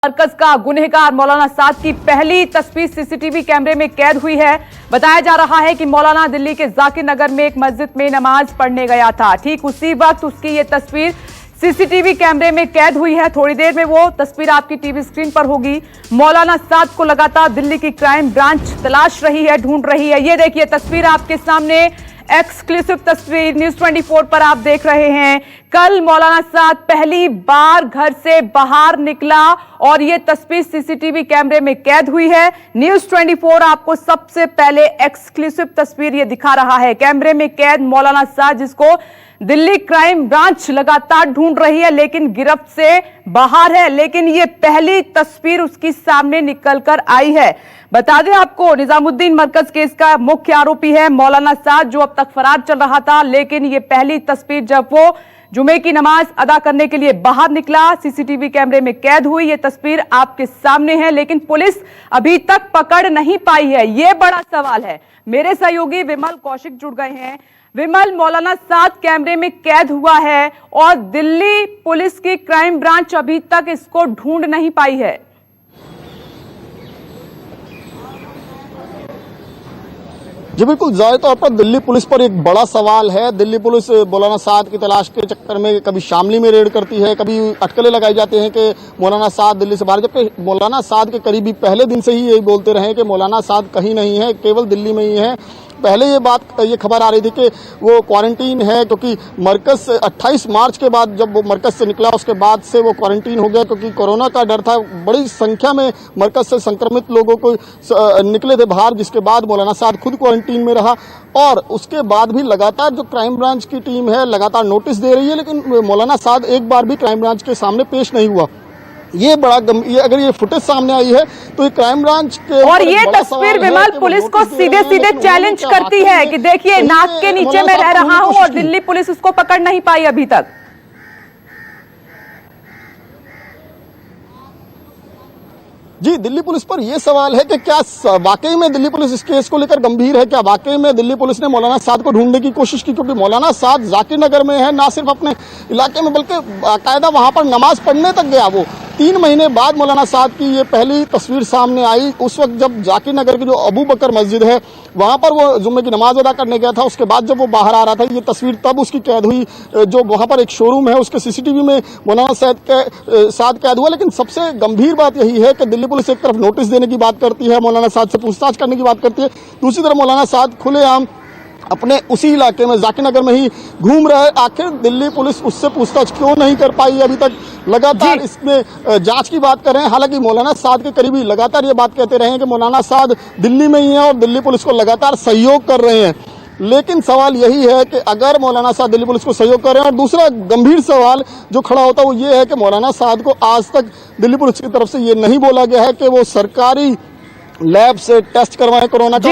मरकज का गुनहगार मौलाना साद की पहली तस्वीर सीसीटीवी कैमरे में कैद हुई है। बताया जा रहा है कि मौलाना दिल्ली के जाकिर नगर में एक मस्जिद में नमाज पढ़ने गया था। ठीक उसी वक्त उसकी ये तस्वीर सीसीटीवी कैमरे में कैद हुई है। थोड़ी देर में वो तस्वीर आपकी टीवी स्क्रीन पर होगी। मौलाना साद को लगातार दिल्ली की क्राइम ब्रांच तलाश रही है, ढूंढ रही है। ये देखिए तस्वीर आपके सामने, एक्सक्लूसिव तस्वीर न्यूज 24 पर आप देख रहे हैं। कल मौलाना साद पहली बार घर से बाहर निकला और ये तस्वीर सीसीटीवी कैमरे में कैद हुई है। न्यूज 24 आपको सबसे पहले एक्सक्लूसिव तस्वीर ये दिखा रहा है। कैमरे में कैद मौलाना साद, जिसको दिल्ली क्राइम ब्रांच लगातार ढूंढ रही है लेकिन गिरफ्त से बाहर है। लेकिन ये पहली तस्वीर उसकी सामने निकलकर आई है। बता दें आपको, निजामुद्दीन मरकज केस का मुख्य आरोपी है मौलाना साद, जो अब तक फरार चल रहा था। लेकिन ये पहली तस्वीर जब वो जुमे की नमाज अदा करने के लिए बाहर निकला, सीसीटीवी कैमरे में कैद हुई। ये तस्वीर आपके सामने है, लेकिन पुलिस अभी तक पकड़ नहीं पाई है। ये बड़ा सवाल है। मेरे सहयोगी विमल कौशिक जुड़ गए हैं। विमल, मौलाना साद कैमरे में कैद हुआ है और दिल्ली पुलिस की क्राइम ब्रांच अभी तक इसको ढूंढ नहीं पाई है। जी बिल्कुल, जाहिर तौर पर दिल्ली पुलिस पर एक बड़ा सवाल है। दिल्ली पुलिस मौलाना साद की तलाश के चक्कर में कभी शामली में रेड करती है, कभी अटकलें लगाई जाती हैं कि मौलाना साद दिल्ली से बाहर, जबकि मौलाना साद के करीबी पहले दिन से ही यही बोलते रहे कि मौलाना साद कहीं नहीं है, केवल दिल्ली में ही है। पहले ये खबर आ रही थी कि वो क्वारंटीन है, क्योंकि मरकज 28 मार्च के बाद जब वो मरकज से निकला उसके बाद से वो क्वारंटीन हो गया, क्योंकि कोरोना का डर था। बड़ी संख्या में मरकज से संक्रमित लोगों को निकले थे बाहर, जिसके बाद मौलाना साद खुद क्वारंटीन में रहा। और उसके बाद भी लगातार जो क्राइम ब्रांच की टीम है लगातार नोटिस दे रही है, लेकिन मौलाना साद एक बार भी क्राइम ब्रांच के सामने पेश नहीं हुआ। ये अगर ये फुटेज सामने आई है तो ये क्राइम ब्रांच के और ये तस्वीर विमल पुलिस को सीधे सीधे चैलेंज करती है कि देखिए नाक के नीचे मैं रह रहा हूं और दिल्ली पुलिस उसको पकड़ नहीं पाई अभी तक। जी, दिल्ली पुलिस पर यह सवाल है कि क्या वाकई में दिल्ली पुलिस इस केस को लेकर गंभीर है? क्या वाकई में दिल्ली पुलिस ने मौलाना साद को ढूंढने की कोशिश की? क्योंकि मौलाना साद जाकिर नगर में है, ना सिर्फ अपने इलाके में बल्कि बाकायदा वहां पर नमाज पढ़ने तक गया। वो 3 महीने बाद मौलाना साद की ये पहली तस्वीर सामने आई, उस वक्त जब जाकिर नगर की जो अबू बकर मस्जिद है वहां पर वो जुम्मे की नमाज अदा करने गया था। उसके बाद जब वो बाहर आ रहा था, ये तस्वीर तब उसकी कैद हुई। जो वहां पर एक शोरूम है उसके सीसीटीवी में मौलाना साद कैद हुआ। लेकिन सबसे गंभीर बात यही है कि दिल्ली पुलिस एक तरफ नोटिस देने की बात करती है, मौलाना साद से पूछताछ करने की बात करती है, दूसरी तरफ मौलाना साद खुलेआम अपने उसी इलाके में जाकिर नगर में ही घूम रहा है। आखिर दिल्ली पुलिस उससे पूछताछ क्यों नहीं कर पाई अभी तक? लगातार इसमें जांच की बात कर रहे हैं। हालांकि मौलाना साद के करीबी लगातार ये बात कहते रहे हैं कि मौलाना साद दिल्ली में ही है और दिल्ली पुलिस को लगातार सहयोग कर रहे हैं। लेकिन सवाल यही है कि अगर मौलाना साद दिल्ली पुलिस को सहयोग कर रहे हैं, और दूसरा गंभीर सवाल जो खड़ा होता है वो ये है कि मौलाना साद को आज तक दिल्ली पुलिस की तरफ से ये नहीं बोला गया है कि वो सरकारी लैब से टेस्ट करवाए कोरोना का।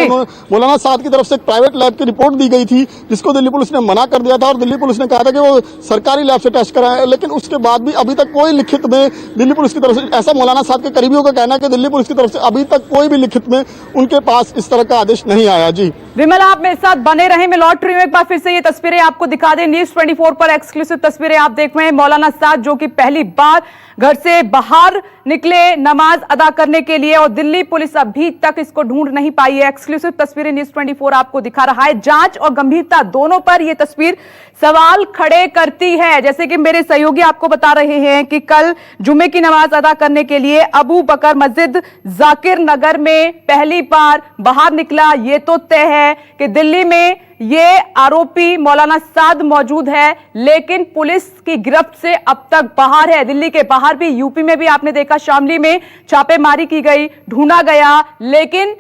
मौलाना साद की तरफ से एक प्राइवेट लैब की रिपोर्ट दी गई थी, जिसको दिल्ली पुलिस ने मना कर दिया था और दिल्ली पुलिस ने कहा था कि वो सरकारी लैब से टेस्ट कराए। लेकिन उसके बाद भी अभी तक कोई लिखित में दिल्ली पुलिस की तरफ से, ऐसा मौलाना साद के करीबियों का कहना है कि दिल्ली पुलिस की तरफ से अभी तक कोई भी लिखित में उनके पास इस तरह का आदेश नहीं आया। जी विमल, आप मेरे साथ बने रहे। मैं लौट रही हूं, एक बार फिर से ये तस्वीरें आपको दिखा दें। न्यूज 24 पर एक्सक्लूसिव तस्वीरें आप देख रहे हैं। मौलाना साद जो कि पहली बार घर से बाहर निकले नमाज अदा करने के लिए, और दिल्ली पुलिस अभी तक इसको ढूंढ नहीं पाई है। एक्सक्लूसिव तस्वीरें न्यूज 24 आपको दिखा रहा है। जांच और गंभीरता दोनों पर यह तस्वीर सवाल खड़े करती है। जैसे कि मेरे सहयोगी आपको बता रहे हैं कि कल जुमे की नमाज अदा करने के लिए अबू बकर मस्जिद जाकिर नगर में पहली बार बाहर निकला। ये तो तय है कि दिल्ली में ये आरोपी मौलाना साद मौजूद है, लेकिन पुलिस की गिरफ्त से अब तक बाहर है। दिल्ली के बाहर भी, यूपी में भी आपने देखा शामली में छापेमारी की गई, ढूंढा गया, लेकिन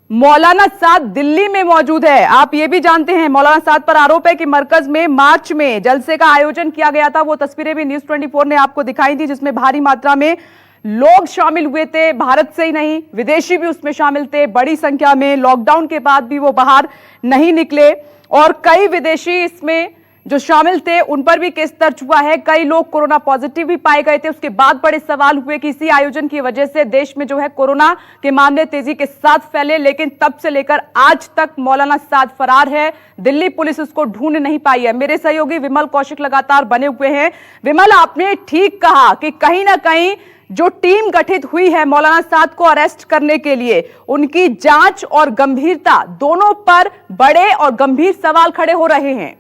मौलाना साद दिल्ली में मौजूद है। आप ये भी जानते हैं मौलाना साद पर आरोप है कि मरकज में मार्च में जलसे का आयोजन किया गया था। वो तस्वीरें भी न्यूज 24 ने आपको दिखाई थी, जिसमें भारी मात्रा में लोग शामिल हुए थे, भारत से ही नहीं विदेशी भी उसमें शामिल थे बड़ी संख्या में। लॉकडाउन के बाद भी वो बाहर नहीं निकले और कई विदेशी इसमें जो शामिल थे उन पर भी केस दर्ज हुआ है। कई लोग कोरोना पॉजिटिव भी पाए गए थे। उसके बाद बड़े सवाल हुए कि इसी आयोजन की वजह से देश में जो है कोरोना के मामले तेजी के साथ फैले, लेकिन तब से लेकर आज तक मौलाना साद फरार है। दिल्ली पुलिस उसको ढूंढ नहीं पाई है। मेरे सहयोगी विमल कौशिक लगातार बने हुए हैं। विमल, आपने ठीक कहा कि कहीं ना कहीं जो टीम गठित हुई है मौलाना साद को अरेस्ट करने के लिए, उनकी जांच और गंभीरता दोनों पर बड़े और गंभीर सवाल खड़े हो रहे हैं।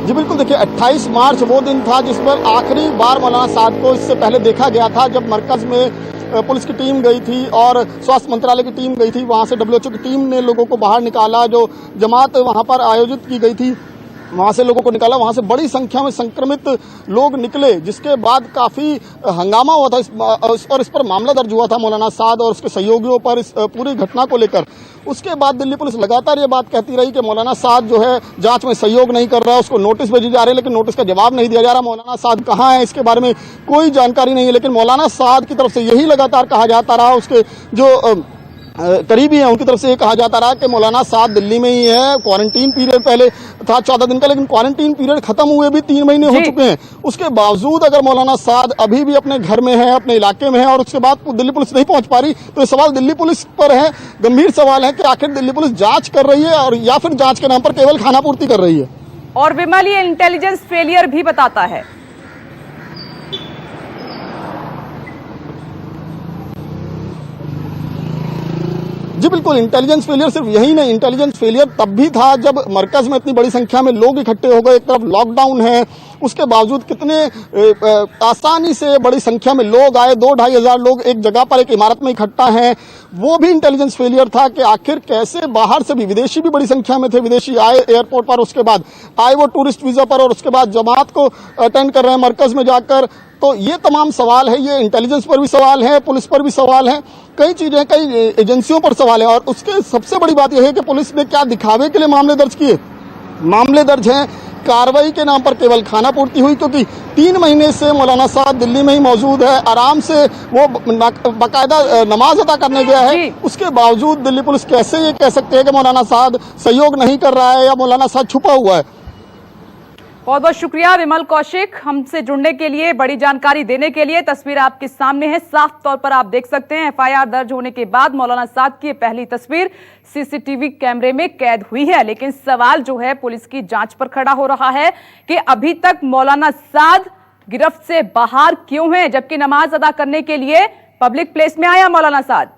जी बिल्कुल, देखिए 28 मार्च वो दिन था जिस पर आखिरी बार मौलाना साद को इससे पहले देखा गया था, जब मरकज में पुलिस की टीम गई थी और स्वास्थ्य मंत्रालय की टीम गई थी। वहां से WHO की टीम ने लोगों को बाहर निकाला। जो जमात वहां पर आयोजित की गई थी वहां से लोगों को निकाला। वहां से बड़ी संख्या में संक्रमित लोग निकले, जिसके बाद काफी हंगामा हुआ था और इस पर मामला दर्ज हुआ था मौलाना साद और उसके सहयोगियों पर इस पूरी घटना को लेकर। उसके बाद दिल्ली पुलिस लगातार ये बात कहती रही कि मौलाना साद जो है जांच में सहयोग नहीं कर रहा है, उसको नोटिस भेजे जा रहे हैं, लेकिन नोटिस का जवाब नहीं दिया जा रहा। मौलाना साद कहाँ है इसके बारे में कोई जानकारी नहीं है, लेकिन मौलाना साद की तरफ से यही लगातार कहा जाता रहा, उसके जो करीबी है उनकी तरफ से ये कहा जाता रहा कि मौलाना साद दिल्ली में ही है। क्वारंटीन पीरियड पहले था 14 दिन का, लेकिन क्वारंटीन पीरियड खत्म हुए भी 3 महीने हो चुके हैं। उसके बावजूद अगर मौलाना साद अभी भी अपने घर में है, अपने इलाके में है और उसके बाद दिल्ली पुलिस नहीं पहुंच पा रही, तो ये सवाल दिल्ली पुलिस पर है। गंभीर सवाल है कि आखिर दिल्ली पुलिस जांच कर रही है और या फिर जांच के नाम पर केवल खानापूर्ति कर रही है। और विमल, ये इंटेलिजेंस फेलियर भी बताता है। जी बिल्कुल, इंटेलिजेंस फेलियर सिर्फ यही नहीं, इंटेलिजेंस फेलियर तब भी था जब मरकज में इतनी बड़ी संख्या में लोग इकट्ठे हो गए। एक तरफ लॉकडाउन है, उसके बावजूद कितने आसानी से बड़ी संख्या में लोग आए। 2-2.5 हजार लोग एक जगह पर एक इमारत में इकट्ठा हैं। वो भी इंटेलिजेंस फेलियर था कि आखिर कैसे बाहर से भी, विदेशी भी बड़ी संख्या में थे, विदेशी आए एयरपोर्ट पर, उसके बाद आए वो टूरिस्ट वीजा पर और उसके बाद जमात को अटेंड कर रहे हैं मरकज में जाकर। तो ये तमाम सवाल है, ये इंटेलिजेंस पर भी सवाल है, पुलिस पर भी सवाल है, कई चीजें, कई एजेंसियों पर सवाल है। और उसके सबसे बड़ी बात यह है कि पुलिस ने क्या दिखावे के लिए मामले दर्ज किए। मामले दर्ज हैं कार्रवाई के नाम पर, केवल खानापूर्ति हुई, क्योंकि 3 महीने से मौलाना साद दिल्ली में ही मौजूद है, आराम से वो बाकायदा नमाज अदा करने गया है। उसके बावजूद दिल्ली पुलिस कैसे ये कह सकते हैं कि मौलाना साद सहयोग नहीं कर रहा है या मौलाना साद छुपा हुआ है। बहुत बहुत शुक्रिया विमल कौशिक, हमसे जुड़ने के लिए, बड़ी जानकारी देने के लिए। तस्वीर आपके सामने है, साफ तौर पर आप देख सकते हैं। FIR दर्ज होने के बाद मौलाना साद की पहली तस्वीर CCTV कैमरे में कैद हुई है, लेकिन सवाल जो है पुलिस की जांच पर खड़ा हो रहा है कि अभी तक मौलाना साद गिरफ्त से बाहर क्यों है, जबकि नमाज अदा करने के लिए पब्लिक प्लेस में आया मौलाना साद।